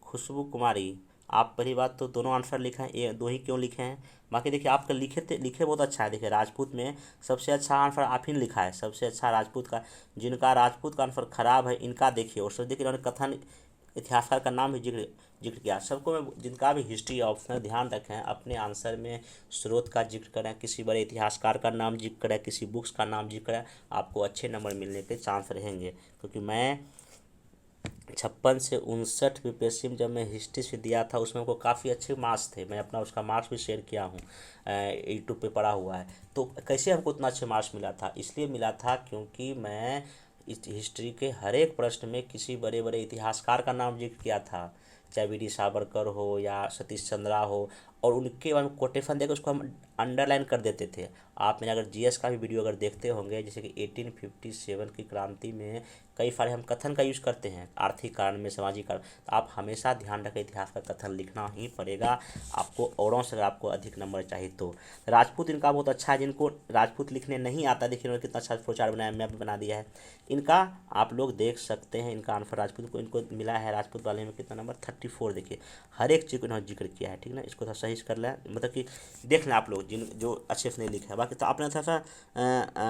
S1: खुशबू कुमारी, आप पहली बात तो दोनों आंसर लिखे हैं, ये दो ही क्यों लिखे हैं। बाकी देखिए आपका लिखे बहुत अच्छा है। देखिए राजपूत में सबसे अच्छा आंसर आप ही ने लिखा है, सबसे अच्छा राजपूत का। जिनका राजपूत का आंसर खराब है इनका देखिए, और सब देखिए इन्होंने कथन इतिहासकार का नाम भी जिक्र किया। सबको मैं जिनका भी हिस्ट्री ऑप्शनल ध्यान रखें, अपने आंसर में स्रोत का जिक्र करें, किसी बड़े इतिहासकार का नाम जिक्र करें, किसी बुक्स का नाम जिक्र करें, आपको अच्छे नंबर मिलने के चांस रहेंगे। क्योंकि मैं 56 से 59 बीपीएससी में जब मैं हिस्ट्री से दिया था, उसमें हमको काफ़ी अच्छे मार्क्स थे, मैं अपना उसका मार्क्स भी शेयर किया हूँ, यूट्यूब पे पड़ा हुआ है। तो कैसे हमको उतना अच्छे मार्क्स मिला था, इसलिए मिला था क्योंकि मैं इस हिस्ट्री के हर एक प्रश्न में किसी बड़े बड़े इतिहासकार का नाम जिक्र किया था, चाहे वी डी सावरकर हो या सतीश चंद्रा हो, और उनके बारे में कोटेशन देकर उसको हम अंडरलाइन कर देते थे। आप मैंने अगर जीएस का भी वीडियो अगर देखते होंगे, जैसे कि 1857 की क्रांति में कई सारे हम कथन का यूज़ करते हैं, आर्थिक कारण में, सामाजिक कारण, तो आप हमेशा ध्यान रखें इतिहास का कथन लिखना ही पड़ेगा आपको, औरों से अगर आपको अधिक नंबर चाहिए तो। राजपूत इनका बहुत अच्छा है, जिनको राजपूत लिखने नहीं आता, देखिए उन्होंने कितना अच्छा फ्लोचार्ट बनाया, मैप बना दिया है इनका, आप लोग देख सकते हैं। इनका आंसर राजपूत को इनको मिला है, राजपूत वाले में कितना नंबर 34। देखिए हर एक चीज़ को इन्होंने जिक्र किया है, ठीक ना। इसको थोड़ा सही से कर लें, मतलब कि देख लें आप लोग जिन जो अच्छे से नहीं लिखा है। बाकी तो आपने थोड़ा सा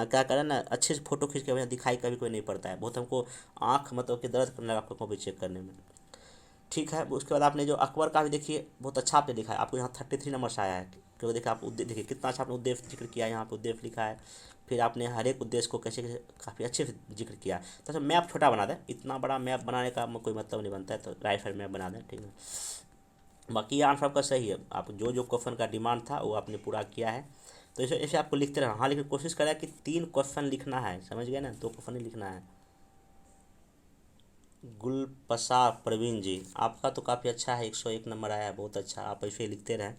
S1: क्या करें ना, अच्छे से फोटो खींच के भैया दिखाई कभी कोई नहीं पड़ता है, बहुत हमको आँख मतलब कि दर्द करने लगा आपको कॉपी चेक करने में, ठीक है। उसके बाद आपने जो अकबर का भी देखिए बहुत अच्छा आपने लिखा है, आपको यहाँ 33 नंबर से आया है, क्योंकि देखिए आप देखिए कितना अच्छा आपने उद्देश्य जिक्र किया है, यहाँ पे उद्देश्य लिखा है, फिर आपने हर एक उद्देश्य को कैसे कैसे काफ़ी अच्छे से जिक्र किया है। तो मैप छोटा बना दें, इतना बड़ा मैप बनाने का कोई मतलब नहीं बनता है, तो राइट साइड मैप बना दें, ठीक है। बाकी ये आंसर आपका सही है, आप जो जो क्वेश्चन का डिमांड था वो आपने पूरा किया है। तो ऐसे ऐसे आपको लिखते रहना, हाँ, लेकिन कोशिश करें कि 3 क्वेश्चन लिखना है, समझ गए ना, 2 क्वेश्चन ही लिखना है। गुलपसा प्रवीण जी, आपका तो काफ़ी अच्छा है, 101 नंबर आया है, बहुत अच्छा, आप ऐसे ही लिखते रहें,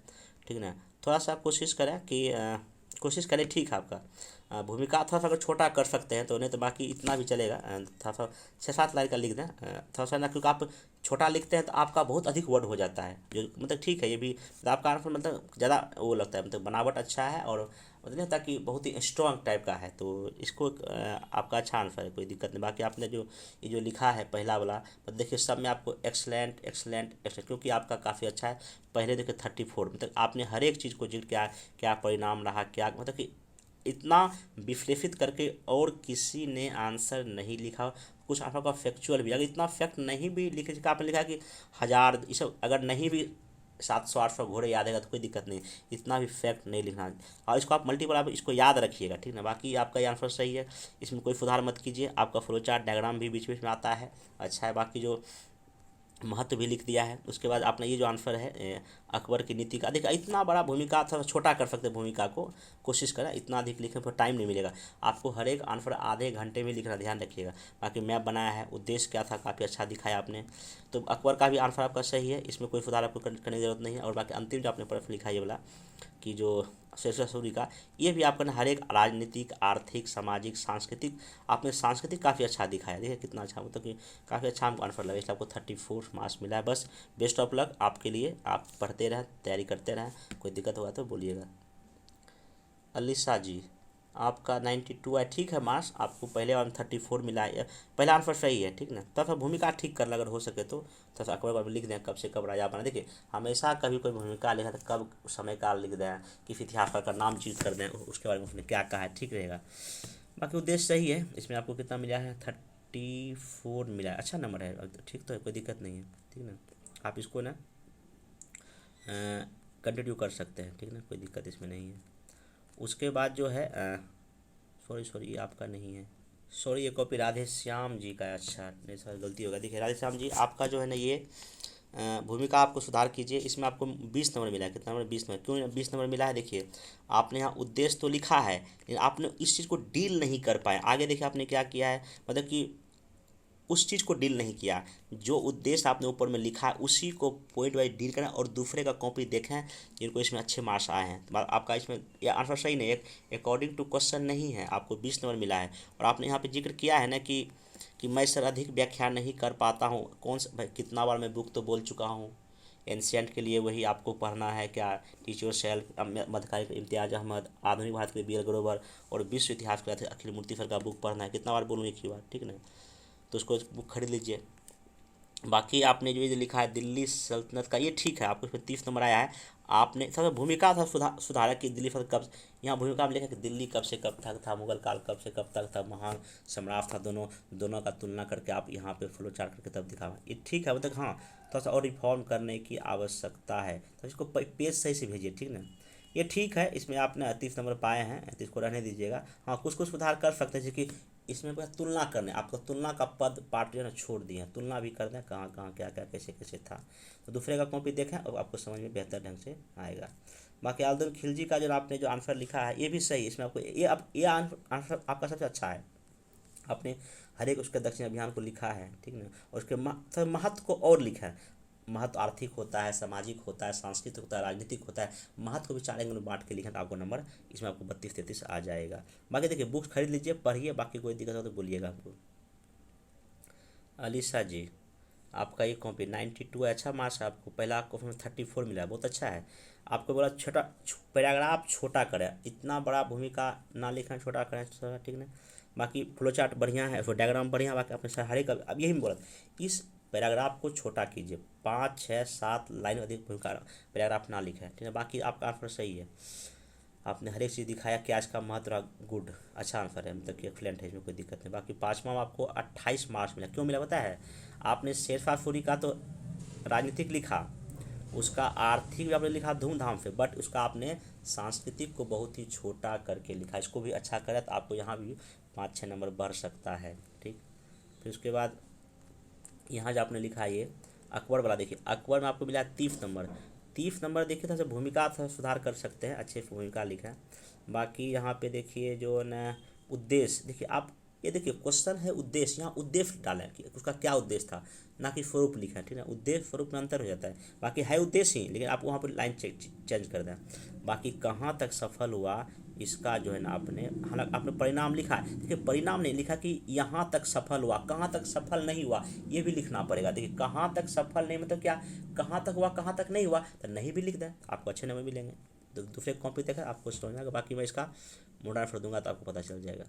S1: ठीक ना। थोड़ा सा कोशिश करें कि कोशिश करें, ठीक है। आपका भूमिका थोड़ा सा अगर छोटा कर सकते हैं तो, नहीं तो बाकी इतना भी चलेगा, थोड़ा सा 6-7 लाइन का लिख दें, थोड़ा सा ना, क्योंकि आप छोटा लिखते हैं तो आपका बहुत अधिक वर्ड हो जाता है, जो मतलब ठीक है, ये भी मतलब आपका आंसर मतलब ज़्यादा वो लगता है, मतलब बनावट अच्छा है, और मतलब होता कि बहुत ही स्ट्रॉन्ग टाइप का है, तो इसको आपका अच्छा आंसर है, कोई दिक्कत नहीं। बाकी आपने जो ये जो लिखा है पहला वाला, मतलब देखिए सब में आपको एक्सलेंट एक्सलेंट एक्सलेंट, क्योंकि आपका काफ़ी अच्छा है। पहले देखिए 34, मतलब आपने हर एक चीज़ को जिक्र किया, क्या परिणाम रहा, क्या मतलब कि इतना विश्लेषित करके और किसी ने आंसर नहीं लिखा। कुछ आपका फैक्चुअल भी, अगर इतना फैक्ट नहीं भी लिखे, आपने लिखा कि 1000 ये सब, अगर नहीं भी 700-800 घोड़े याद है तो कोई दिक्कत नहीं, इतना भी फैक्ट नहीं लिखना। और इसको आप मल्टीपल आप इसको याद रखिएगा, ठीक ना। बाकी आपका ये आंसर सही है, इसमें कोई सुधार मत कीजिए। आपका फ्लो चार्ट डायग्राम भी बीच बीच में आता है, अच्छा है। बाकी जो महत्व भी लिख दिया है। उसके बाद आपने ये जो आंसर है अकबर की नीति का, देखिए इतना बड़ा भूमिका था, छोटा कर सकते भूमिका को, कोशिश करें इतना अधिक लिखने पर टाइम नहीं मिलेगा आपको, हर एक आंसर आधे घंटे में लिखना, ध्यान रखिएगा। बाकी मैप बनाया है, उद्देश्य क्या था, काफ़ी अच्छा दिखाया आपने। तो अकबर का भी आंसर आपका सही है, इसमें कोई सुधार आपको करने की जरूरत नहीं है। और बाकी अंतिम जो आपने प्रश्न लिखा है ये वाला, कि जो शेरशाह सूरी का, ये भी आपका हर एक राजनीतिक, आर्थिक, सामाजिक, सांस्कृतिक, आपने सांस्कृतिक काफ़ी अच्छा दिखाया, देखिए कितना अच्छा, मतलब कि काफ़ी अच्छा हमको आंसर लगा, इसलिए आपको 34 मार्क्स मिला है। बस बेस्ट ऑफ लक आपके लिए, आप पढ़ते रहें, तैयारी करते रहें, कोई दिक्कत होगा तो बोलिएगा। अलीसा जी, आपका 92 है, ठीक है मार्क्स, आपको पहले वाला 34 मिला है, पहला आंसर सही है, ठीक ना। थोड़ा भूमिका ठीक कर, अगर हो सके तो थोड़ा सा अकबर बारे में लिख दें, कब से कब राजा बना। देखिए हमेशा कभी कोई भूमिका लिखा तो कब समय काल लिख दें, किसी इतिहासकार का नाम चीज कर दें, उसके बारे में उसने क्या कहा है, ठीक रहेगा। बाकी उद्देश्य सही है, इसमें आपको कितना मिला है, 34 मिला है, अच्छा नंबर है, ठीक तो है, कोई दिक्कत नहीं है, ठीक ना। आप इसको ना कंटिन्यू कर सकते हैं, ठीक ना, कोई दिक्कत इसमें नहीं है। उसके बाद जो है सॉरी ये आपका नहीं है, सॉरी ये कॉपी राधे श्याम जी का है। अच्छा नहीं सर, गलती होगा। देखिए राधे श्याम जी आपका जो है ना ये भूमिका आपको सुधार कीजिए। इसमें आपको 20 नंबर मिला है। कितना नंबर? 20 नंबर। क्यों 20 नंबर मिला है? देखिए आपने यहाँ उद्देश्य तो लिखा है, लेकिन आपने इस चीज़ को डील नहीं कर पाए। आगे देखिए आपने क्या किया है, मतलब कि उस चीज़ को डील नहीं किया। जो उद्देश्य आपने ऊपर में लिखा है उसी को पॉइंट वाइज डील करें और दूसरे का कॉपी देखें जिनको इसमें अच्छे मार्क्स आए हैं। तो आपका इसमें ये आंसर सही नहीं है, अकॉर्डिंग टू क्वेश्चन नहीं है। आपको 20 नंबर मिला है। और आपने यहाँ पे जिक्र किया है ना कि मैं सर अधिक व्याख्या नहीं कर पाता हूँ। कौन सा भाई, कितना बार मैं बुक तो बोल चुका हूँ। एंशियंट के लिए वही आपको पढ़ना है क्या, टीच योर सेल्फ, मध्यकालीन इम्तियाज अहमद, आधुनिक भारत के लिए बी एल ग्रोवर, और विश्व इतिहास के लिए अखिल मूर्ति सर का बुक पढ़ना है। कितना बार बोलूँ? एक ही बार, ठीक ना। तो उसको बुक खरीद लीजिए। बाकी आपने जो ये लिखा है दिल्ली सल्तनत का, ये ठीक है, आपको इसमें 30 नंबर आया है। आपने सबसे भूमिका था सुधारक की, दिल्ली सल्तनत कब, यहाँ भूमिका में लिखा कि दिल्ली कब से कब तक था, मुगल काल कब से कब तक था, महान सम्राट था। दोनों दोनों का तुलना करके आप यहाँ पे फ्लो चार्ट करके तब दिखा, ये ठीक है। मतलब हाँ, थोड़ा सा और रिफॉर्म करने की आवश्यकता है, तो इसको पेज सही से भेजिए, ठीक ना। ये ठीक है। इसमें आपने 30 नंबर पाए हैं, 30 को रहने दीजिएगा। हाँ, कुछ कुछ सुधार कर सकते हैं, जैसे इसमें क्या तुलना करने, आपको तुलना का पद पार्ट जो है ना छोड़ दिए हैं। तुलना भी कर दें कहाँ कहाँ क्या क्या कैसे कैसे था, तो दूसरे का कॉपी देखें और आपको समझ में बेहतर ढंग से आएगा। बाकी आलदुल खिलजी का जो आपने जो आंसर लिखा है ये भी सही। इसमें आपको ये आंसर आपका सबसे अच्छा है। आपने हर एक उसके दक्षिण अभियान को लिखा है, ठीक ना, और उसके महत्व को और लिखा है। महत्व आर्थिक होता है, सामाजिक होता है, सांस्कृतिक होता है, राजनीतिक होता है। महत्व को भी 4 एंगल में बांट के लिखें तो आपको नंबर इसमें आपको 32-33 आ जाएगा। बाकी देखिए बुक्स खरीद लीजिए, पढ़िए। बाकी कोई दिक्कत हो तो बोलिएगा हमको। अलीशा जी आपका ये कॉपी 92 है, अच्छा मार्क्स है आपको। पहला कॉपी में 34 मिला है, बहुत अच्छा है। आपको बोला छोटा पैराग्राफ छोटा करें, इतना बड़ा भूमिका ना लिखें, छोटा करें, ठीक ना। बाकी फ्लो चार्ट बढ़िया है, उसको डायग्राम बढ़िया। बाकी अपने सर हर एक अब यही बोला, इस पैराग्राफ को छोटा कीजिए, 5, 6, 7 लाइन अधिक भूमिका पैराग्राफ ना लिखें, ठीक है। बाकी आपका आंसर सही है, आपने हर एक चीज़ दिखाया कि आज का महत्व रहा, गुड, अच्छा आंसर है, मतलब कि एक्सलेंट है, इसमें कोई दिक्कत नहीं। बाकी 5वां आपको 28 मार्क्स मिला। क्यों मिला पता है? आपने शेरशाह सूरी का तो राजनीतिक लिखा, उसका आर्थिक भी आपने लिखा धूमधाम से, बट उसका आपने सांस्कृतिक को बहुत ही छोटा करके लिखा। इसको भी अच्छा करें तो आपको यहाँ भी 5-6 नंबर बढ़ सकता है, ठीक। फिर उसके बाद यहाँ जो आपने लिखा ये अकबर वाला, देखिए अकबर में आपको मिला 30 नंबर। 30 नंबर देखिए, थोड़ा सा भूमिका थोड़ा सुधार कर सकते हैं, अच्छे भूमिका लिखा है। बाकी यहाँ पे देखिए जो न उद्देश्य, देखिए आप ये देखिए क्वेश्चन है उद्देश्य, यहाँ उद्देश्य डालें कि उसका क्या उद्देश्य था, ना कि स्वरूप लिखा है, ठीक है। उद्देश्य स्वरूप में अंतर हो जाता है। बाकी है उद्देश्य ही, लेकिन आप वहाँ पर लाइन चेंज कर दें। बाकी कहाँ तक सफल हुआ इसका जो है ना आपने, हालांकि आपने परिणाम लिखा है, देखिए परिणाम नहीं लिखा कि यहाँ तक सफल हुआ, कहाँ तक सफल नहीं हुआ ये भी लिखना पड़ेगा। देखिए कहाँ तक सफल नहीं मतलब क्या, कहाँ तक हुआ कहाँ तक नहीं हुआ, तो नहीं भी लिख दें, आपको अच्छे नंबर मिलेंगे। तो दूसरे कॉपी देखा आपको समझ में आएगा। बाकी मैं इसका मोड़ा फिर दूंगा तो आपको पता चल जाएगा।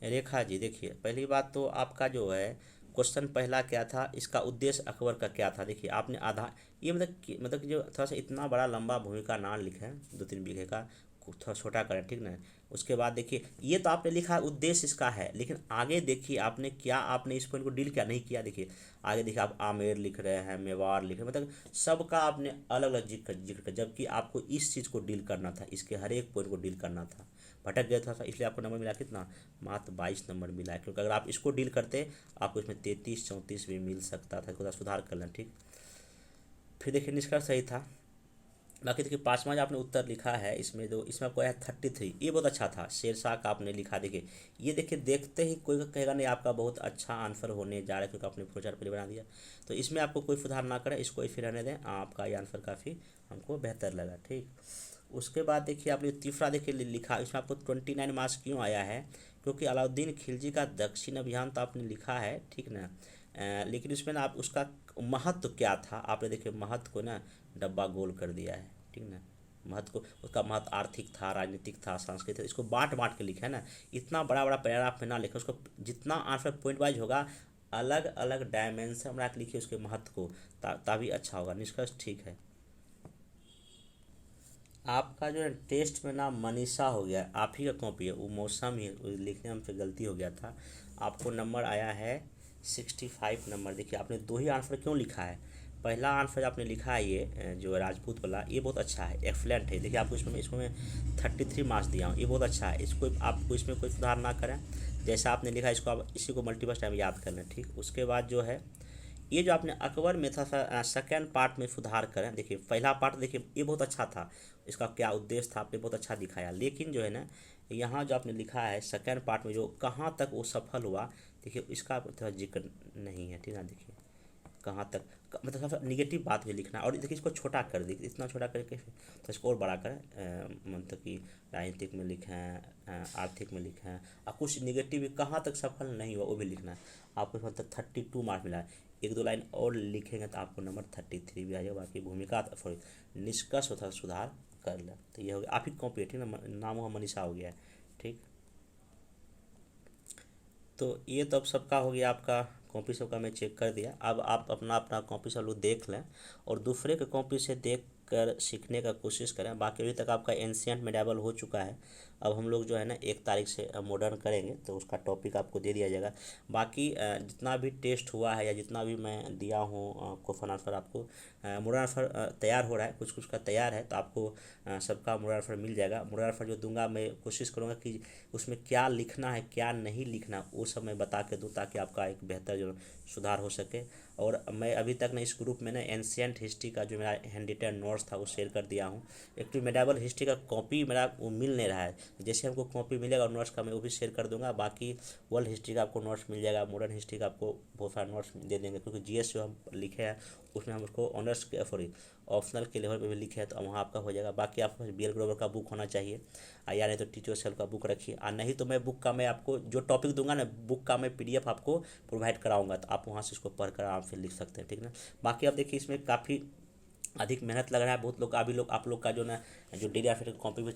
S1: रेखा जी देखिए, पहली बात तो आपका जो है क्वेश्चन पहला क्या था, इसका उद्देश्य अकबर का क्या था। देखिए आपने आधा ये मतलब कि जो थोड़ा सा इतना बड़ा लंबा भूमिका ना लिखें, 2-3 बीघे का, थोड़ा छोटा करें, ठीक ना। उसके बाद देखिए ये तो आपने लिखा उद्देश्य इसका है, लेकिन आगे देखिए आपने क्या, आपने इस पॉइंट को डील क्या नहीं किया। देखिए आगे देखिए आप आमेर लिख रहे हैं, मेवाड़ लिख रहे हैं, मतलब सबका आपने अलग अलग जिक्र, जबकि आपको इस चीज़ को डील करना था, इसके हर एक पॉइंट को डील करना था। भटक गया था, इसलिए आपको नंबर मिला कितना, मात्र 22 नंबर मिला है। क्योंकि अगर आप इसको डील करते आपको इसमें 33-34 भी मिल सकता था, थोड़ा सुधार कर लें, ठीक। फिर देखिए निष्कर्ष सही था। बाकी देखिए 5वां जो आपने उत्तर लिखा है इसमें जो इसमें आपको है 33, ये बहुत अच्छा था। शेरशाह का आपने लिखा, देखिए ये देखिए देखते ही कोई कहेगा नहीं आपका बहुत अच्छा आंसर होने जा रहा है, क्योंकि आपने फ्लोचार्ट पहले बना दिया। तो इसमें आपको कोई सुधार ना करें, इसको ही फिर रहने दें, आपका ये आंसर काफ़ी हमको बेहतर लगा, ठीक। उसके बाद देखिए आपने तीसरा देखिए लिखा, इसमें आपको 29 मार्क्स क्यों आया है, क्योंकि अलाउद्दीन खिलजी का दक्षिण अभियान तो आपने लिखा है, ठीक ना। लेकिन उसमें ना आप उसका महत्व क्या था, आपने देखिए महत्व को ना डब्बा गोल कर दिया है, ठीक ना। महत्व को, उसका महत्व आर्थिक था, राजनीतिक था, सांस्कृतिक, इसको बांट बांट के लिखा है ना। इतना बड़ा बड़ा पैराग्राफ में ना लिखे उसको, जितना आंसर पॉइंट वाइज होगा अलग अलग डायमेंशन में लिखिए उसके महत्व को, तभी अच्छा होगा। निष्कर्ष ठीक है। आपका जो है टेस्ट में नाम मनीषा हो गया, आप ही का कॉपी है, वो मौसम ही लिखने में हमसे गलती हो गया था। आपको नंबर आया है 65 नंबर। देखिए आपने 2 ही आंसर क्यों लिखा है, पहला आंसर आपने लिखा है ये जो राजपूत वाला, ये बहुत अच्छा है, एक्सलेंट है। देखिए आपको इसमें 33 मार्क्स दिया हूँ, ये बहुत अच्छा है। इसको आपको इसमें कोई सुधार ना करें, जैसा आपने लिखा इसको आप इसी को मल्टीपल टाइम याद कर लें, ठीक। उसके बाद जो है ये जो आपने अकबर में था सेकेंड पार्ट में सुधार करें। देखिए पहला पार्ट देखिए ये बहुत अच्छा था, इसका क्या उद्देश्य था आपने बहुत अच्छा दिखाया, लेकिन जो है ना यहाँ जो आपने लिखा है सेकेंड पार्ट में जो कहाँ तक वो सफल हुआ, देखिए इसका थोड़ा जिक्र नहीं है, ठीक है। देखिए कहाँ तक मतलब सब निगेटिव बात भी लिखना, और देखिए इसको छोटा कर दी, इतना छोटा करके तो इसको और बड़ा करें, मतलब कि राजनीतिक में लिखें, आर्थिक में लिखें, और कुछ निगेटिव भी कहाँ तक सफल नहीं हुआ वो भी लिखना है। आपको मतलब 32 मार्क्स मिला है, एक दो लाइन और लिखेंगे तो आपको नंबर 33 भी आ जाएगा। बाकी भूमिका सॉरी निष्कर्ष होता सुधार कर ले, तो ये हो गया। आप ही कॉपी है, ठीक ना, नाम हुआ मनीषा हो गया है, ठीक। तो ये तो अब सबका हो गया, आपका कॉपी सबका मैं चेक कर दिया। अब आप अपना अपना कॉपी सब लोग देख लें और दूसरे के कॉपी से देख कर सीखने का कोशिश करें। बाकी अभी तक आपका एंशियंट मेडावल हो चुका है, अब हम लोग जो है ना 1 तारीख से मॉडर्न करेंगे, तो उसका टॉपिक आपको दे दिया जाएगा। बाकी जितना भी टेस्ट हुआ है या जितना भी मैं दिया हूँ क्वेश्चन आंसर, आपको मॉडर्न आंसर तैयार हो रहा है, कुछ कुछ का तैयार है, तो आपको सबका मॉडर्न आंसर मिल जाएगा। मॉडर्न आंसर जो दूंगा मैं कोशिश करूँगा कि उसमें क्या लिखना है क्या नहीं लिखना वो सब मैं बता के दूँ, ताकि आपका एक बेहतर जो सुधार हो सके। और मैं अभी तक ना इस ग्रुप में ना एंशियंट हिस्ट्री का जो मेरा हैंड रिटन नोट्स था वो शेयर कर दिया हूँ। एक तो मेडावल हिस्ट्री का कॉपी मेरा वो मिल नहीं रहा है, जैसे हमको कॉपी मिलेगा नोट्स का मैं वो भी शेयर कर दूंगा। बाकी वर्ल्ड हिस्ट्री का आपको नोट्स मिल जाएगा, मॉडर्न हिस्ट्री का आपको बहुत सारा नोट्स दे देंगे, क्योंकि जीएस जो हम लिखे हैं उसमें हम उसको ऑनर्स सॉरी ऑप्शनल के लेवल पे भी लिखे हैं, तो वहाँ आपका हो जाएगा। बाकी आपके पास बी एल ग्लोबल का बुक होना चाहिए, या नहीं तो टीचर सेल का बुक रखिए, और नहीं तो मैं बुक का मैं आपको जो टॉपिक दूंगा ना बुक का मैं पीडीएफ आपको प्रोवाइड कराऊंगा, तो आप वहाँ से इसको पढ़कर आराम से लिख सकते हैं, ठीक ना। बाकी आप देखिए इसमें काफ़ी अधिक मेहनत लग रहा है, बहुत लोग अभी लोग आप लोग का जो ना जो डेली आफिर कॉपी भी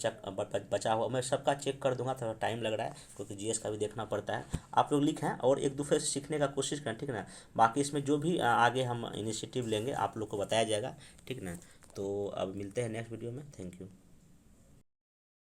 S1: बचा हुआ मैं सबका चेक कर दूंगा, थोड़ा टाइम लग रहा है क्योंकि जीएस का भी देखना पड़ता है। आप लोग लिखें और एक दूसरे से सीखने का कोशिश करें, ठीक ना। बाकी इसमें जो भी आगे हम इनिशिएटिव लेंगे आप लोग को बताया जाएगा, ठीक ना। तो अब मिलते हैं नेक्स्ट वीडियो में, थैंक यू।